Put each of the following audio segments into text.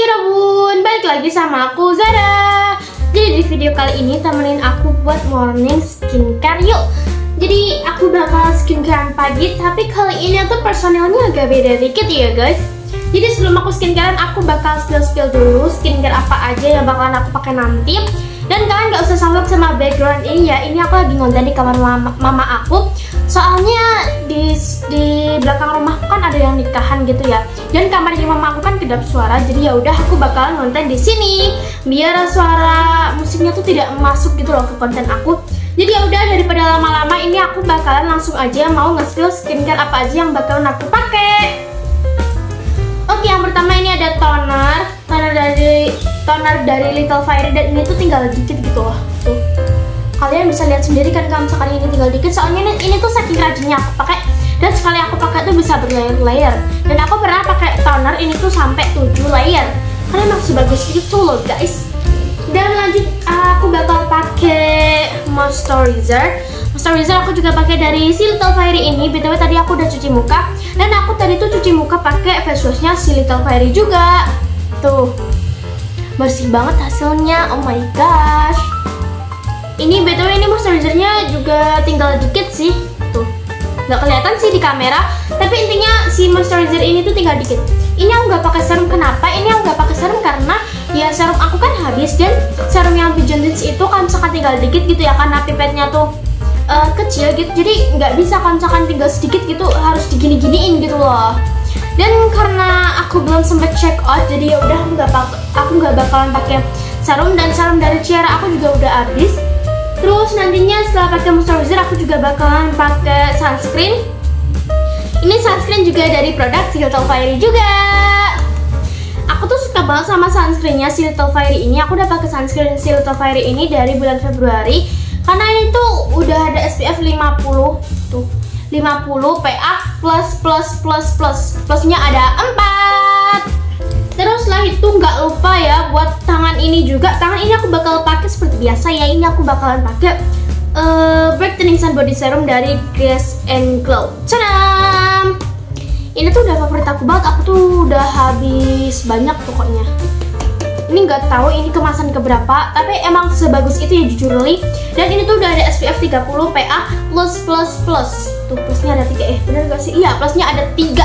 Rabun, balik lagi sama aku Zara. Jadi di video kali ini temenin aku buat morning skincare yuk. Jadi aku bakal skincarean pagi, tapi kali ini tuh personilnya agak beda dikit ya guys. Jadi sebelum aku skincarean, aku bakal spill dulu skincare apa aja yang bakalan aku pakai nanti. Dan kalian gak usah saluk sama background ini ya. Ini aku lagi ngonten di kamar mama aku. Soalnya di belakang rumah kan ada yang nikahan gitu ya. Dan kamarnya mama aku kan kedap suara. Jadi ya udah aku bakalan ngonten di sini biar suara musiknya tuh tidak masuk gitu loh ke konten aku. Jadi ya udah daripada lama-lama ini aku bakalan langsung aja mau nge-spill skincare apa aja yang bakalan aku pakai. Oke, yang pertama ini ada toner dari Little Fairy, dan ini tuh tinggal dikit gitu loh. Tuh. Kalian bisa lihat sendiri kan kalau misalkan ini tinggal dikit, soalnya ini tuh saking rajinnya aku pakai, dan sekali aku pakai tuh bisa berlayer-layer. Dan aku pernah pakai toner ini tuh sampai 7 layer. Karena emang sebagus itu loh guys. Dan lanjut aku bakal pakai moisturizer. Moisturizer aku juga pakai dari si Little Fairy ini. BTW tadi aku udah cuci muka, dan aku tadi tuh cuci muka pakai face washnya si Little Fairy juga. Tuh, bersih banget hasilnya. Oh my gosh. Ini BTW ini moisturizernya juga tinggal dikit sih. Tuh, nggak kelihatan sih di kamera, tapi intinya si moisturizer ini tuh tinggal dikit. Ini aku nggak pakai serum. Kenapa? Ini aku nggak pakai serum karena ya serum aku kan habis, dan serum yang Pigeon Tints itu kan misalkan tinggal dikit gitu ya, karena pipetnya tuh kecil gitu, jadi nggak bisa kan misalkan tinggal sedikit gitu harus digini-giniin gitu loh. Dan karena aku belum sempet check out, jadi ya udah aku nggak bakalan pakai serum, dan serum dari Ciara aku juga udah habis. Terus nantinya setelah pakai moisturizer aku juga bakalan pakai sunscreen. Ini sunscreen juga dari produk si Little Fairy juga. Aku tuh suka banget sama sunscreennya si Little Fairy ini. Aku udah pakai sunscreen si Little Fairy ini dari bulan Februari, karena ini tuh udah ada SPF 50 tuh, 50 PA plusnya ada 4. Terus setelah itu nggak lupa ya buat tangan ini juga. Tangan ini aku bakal pakai seperti biasa ya. Ini aku bakalan pakai Brightening Sun Body Serum dari Grace and Glow. Tadam! Ini tuh udah favorit aku banget. Aku tuh udah habis banyak pokoknya. Ini nggak tahu ini kemasan keberapa, tapi emang sebagus itu ya jujur li. Dan ini tuh udah ada SPF 30 PA plus. Tuh plusnya ada 3 bener gak sih? Iya, plusnya ada 3.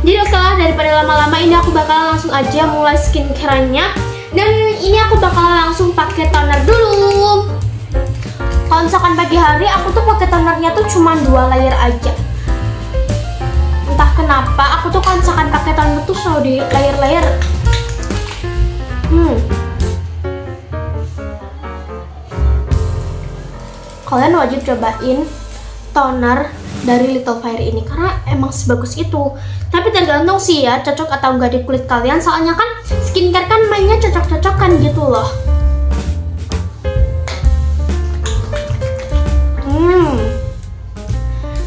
Jadi setelah daripada lama-lama ini aku bakal langsung aja mulai skincare-nya. Dan ini aku bakal langsung pakai toner dulu. Kalau misalkan pagi hari aku tuh pakai tonernya tuh cuma 2 layer aja. Entah kenapa aku tuh kalau misalkan pakai toner tuh selalu di layer-layer. Kalian wajib cobain toner dari Little Fairy ini karena emang sebagus itu. Tapi tergantung sih ya cocok atau enggak di kulit kalian, soalnya kan skincare kan mainnya cocok-cocokan gitu loh.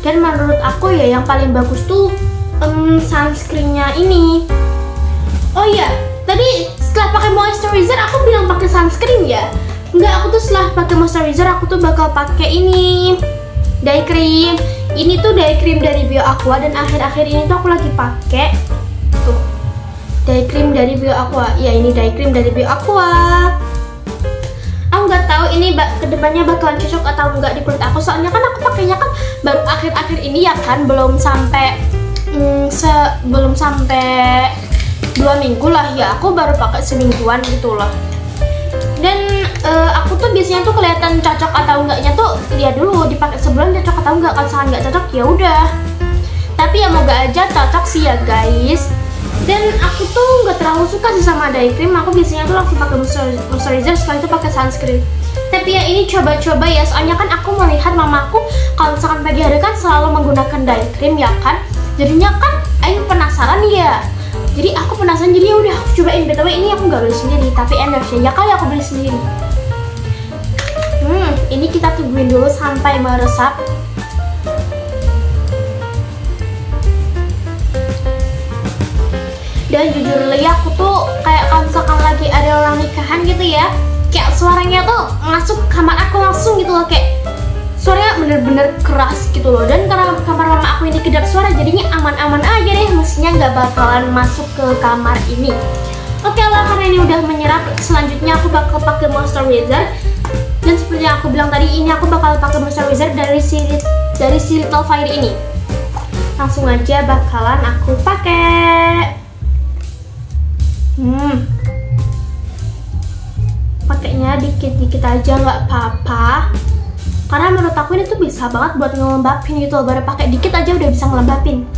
Dan menurut aku ya yang paling bagus tuh sunscreennya ini. Oh iya, tadi setelah pakai moisturizer aku bilang pakai sunscreen ya. Enggak, aku tuh setelah pakai moisturizer aku tuh bakal pakai ini day cream. Ini tuh day cream dari Bio Aqua, dan akhir-akhir ini tuh aku lagi pakai tuh day cream dari Bio Aqua. Ya, ini day cream dari Bio Aqua. Aku nggak tahu ini kedepannya bakalan cocok atau enggak di kulit aku, soalnya kan aku pakainya kan baru akhir-akhir ini ya kan, belum sampai 2 minggu lah ya. Aku baru pakai semingguan gitu loh. Dan aku tuh biasanya tuh kelihatan cocok atau enggaknya tuh lihat dulu dipakai sebulan cocok atau enggak. Kalau misalkan nggak cocok ya udah. Tapi ya moga aja cocok sih ya guys. Dan aku tuh nggak terlalu suka sih sama day cream. Aku biasanya tuh langsung pakai moisturizer, setelah itu pakai sunscreen. Tapi ya ini coba-coba ya, soalnya kan aku melihat mamaku kalau misalkan pagi hari kan selalu menggunakan day cream ya kan. Jadinya kan aku penasaran ya. Jadi aku penasaran, jadi udah aku cobain. BTW ini aku nggak beli sendiri, tapi endorse ya kali aku beli sendiri. Ini kita tungguin dulu sampai meresap. Dan jujur li aku tuh kayak kalau misalkan lagi ada orang nikahan gitu ya, kayak suaranya tuh masuk kamar aku langsung gitu loh, kayak suaranya bener-bener keras gitu loh. Dan karena kamar mama aku ini kedap suara, jadinya aman-aman aja deh, mestinya nggak bakalan masuk ke kamar ini. Oke lah, karena ini udah menyerap, selanjutnya aku bakal pakai moisturizer. Dan seperti yang aku bilang tadi, ini aku bakal pakai moisturizer dari si Little Fire ini. Langsung aja bakalan aku pakai. Pakainya dikit-dikit aja nggak apa-apa. Karena menurut aku ini tuh bisa banget buat ngelembapin gitu. Baru pakai dikit aja udah bisa ngelembapin.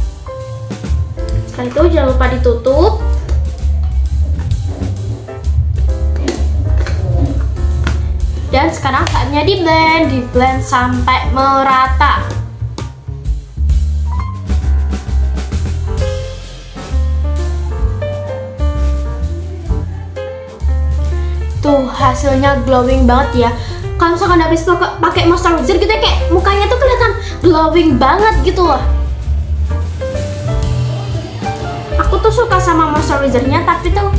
Setelah itu jangan lupa ditutup. Dan sekarang saatnya di blend sampai merata. Tuh hasilnya glowing banget ya. Kalau misalkan habis pakai moisturizer gitu kayak mukanya tuh kelihatan glowing banget gitu loh. Aku tuh suka sama moisturizernya, tapi tuh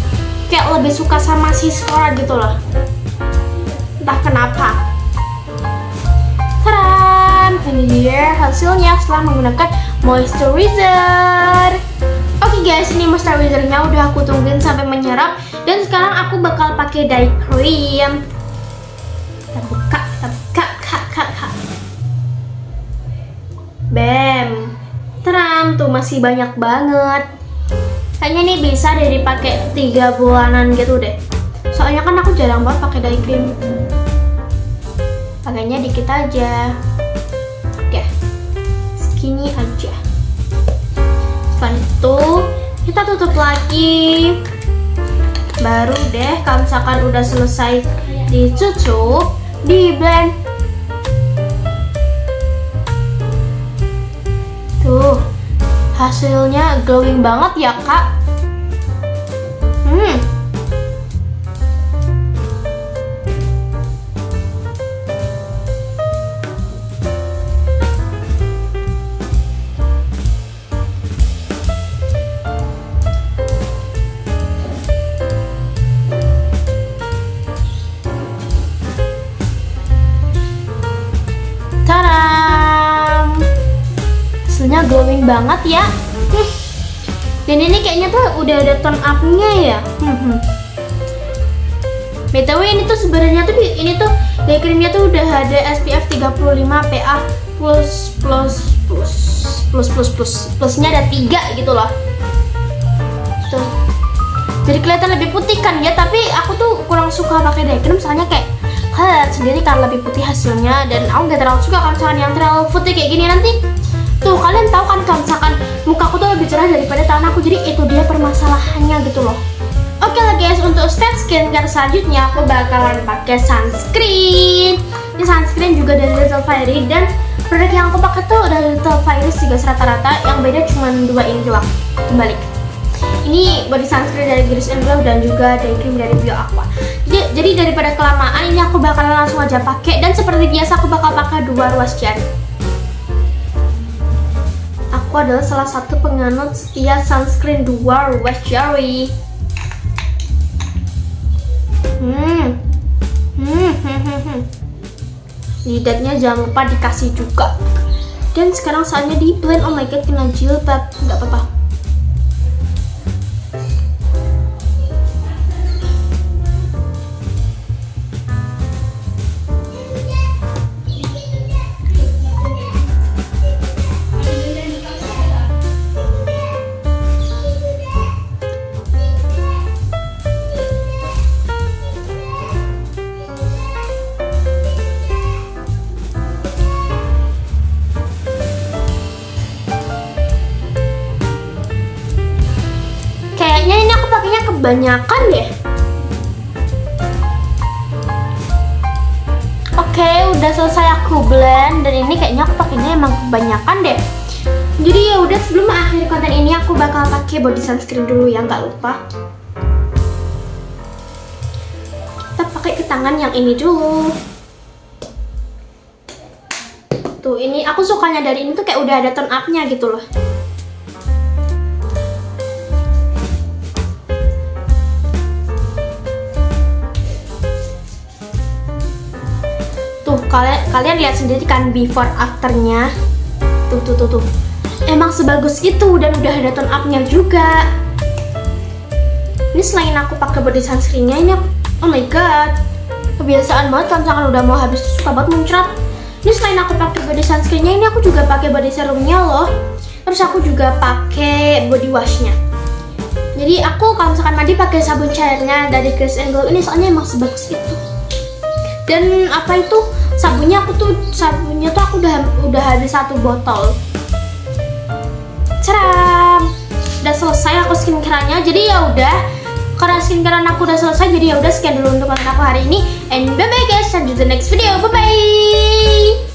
kayak lebih suka sama si Sephora gitu loh. Entah kenapa. Tadam! Ini dia hasilnya setelah menggunakan moisturizer. Oke guys, ini moisturizernya udah aku tungguin sampai menyerap. Dan sekarang aku bakal pakai dye cream. Kita buka. Bam. Tadam, tuh masih banyak banget. Kayaknya ini bisa deh dipakai 3 bulanan gitu deh. Soalnya kan aku jarang banget pakai dye cream. Pakainya dikit aja. Oke, segini aja. Setelah itu kita tutup lagi. Baru deh kalau misalkan udah selesai ditutup, di blend. Tuh hasilnya glowing banget ya kak. Hasilnya glowing banget ya. Dan ini kayaknya tuh udah ada tone up-nya ya. BTW ini tuh sebenarnya tuh ini tuh dye creamnya tuh udah ada SPF 35 PA plusnya ada 3 gitu loh. Tuh. Jadi kelihatan lebih putih kan ya, tapi aku tuh kurang suka pakai dye cream soalnya kayak kalian sendiri kan lebih putih hasilnya, dan aku gak terlalu suka kalau misalkan yang terlalu putih kayak gini nanti. Tuh kalian tahu kan kalau misalkan mukaku tuh lebih cerah daripada tangan aku, jadi itu dia permasalahannya gitu loh. Oke lah guys, untuk step skincare selanjutnya aku bakalan pakai sunscreen. Ini sunscreen juga dari Little Fairy, dan produk yang aku pakai tuh dari Little Fairy juga rata-rata, yang beda cuma 2 ini doang. Kembali. Ini body sunscreen dari Grease and Glow dan juga day cream dari Bio Aqua. Jadi daripada kelamaan ini aku bakalan langsung aja pakai, dan seperti biasa aku bakal pakai 2 ruas jari. Aku adalah salah satu penganut setia sunscreen 2 ruas jari. Lidatnya jangan lupa dikasih juga. Dan sekarang saatnya di blend. Oh my god, kena jilbab. Nggak apa-apa. Kayaknya ini aku pakainya kebanyakan deh. Oke, udah selesai aku blend, dan ini kayaknya aku pakainya emang kebanyakan deh. Jadi ya udah, sebelum akhir konten ini aku bakal pakai body sunscreen dulu ya, nggak lupa. Kita pakai ke tangan yang ini dulu. Tuh, ini aku sukanya dari ini tuh kayak udah ada tone up-nya gitu loh. Tuh, kalian lihat sendiri kan before afternya. Tuh. Emang sebagus itu, dan udah ada tone up-nya juga. Ini selain aku pakai body sunscreennya, ini oh my god, kebiasaan banget kalau misalkan udah mau habis suka banget muncrat. Ini selain aku pakai body sunscreennya, ini aku juga pakai body serumnya loh. Terus aku juga pakai body washnya. Jadi aku kalau misalkan mandi pakai sabun cairnya dari Grace and Glow ini, soalnya emang sebagus itu. Dan apa itu sabunnya tuh aku udah habis 1 botol. Ceram, udah selesai aku skincare-nya. Jadi ya udah, karena skincare aku udah selesai, jadi ya udah sekian dulu untuk konten aku hari ini. And bye bye guys, see you in the next video. Bye bye.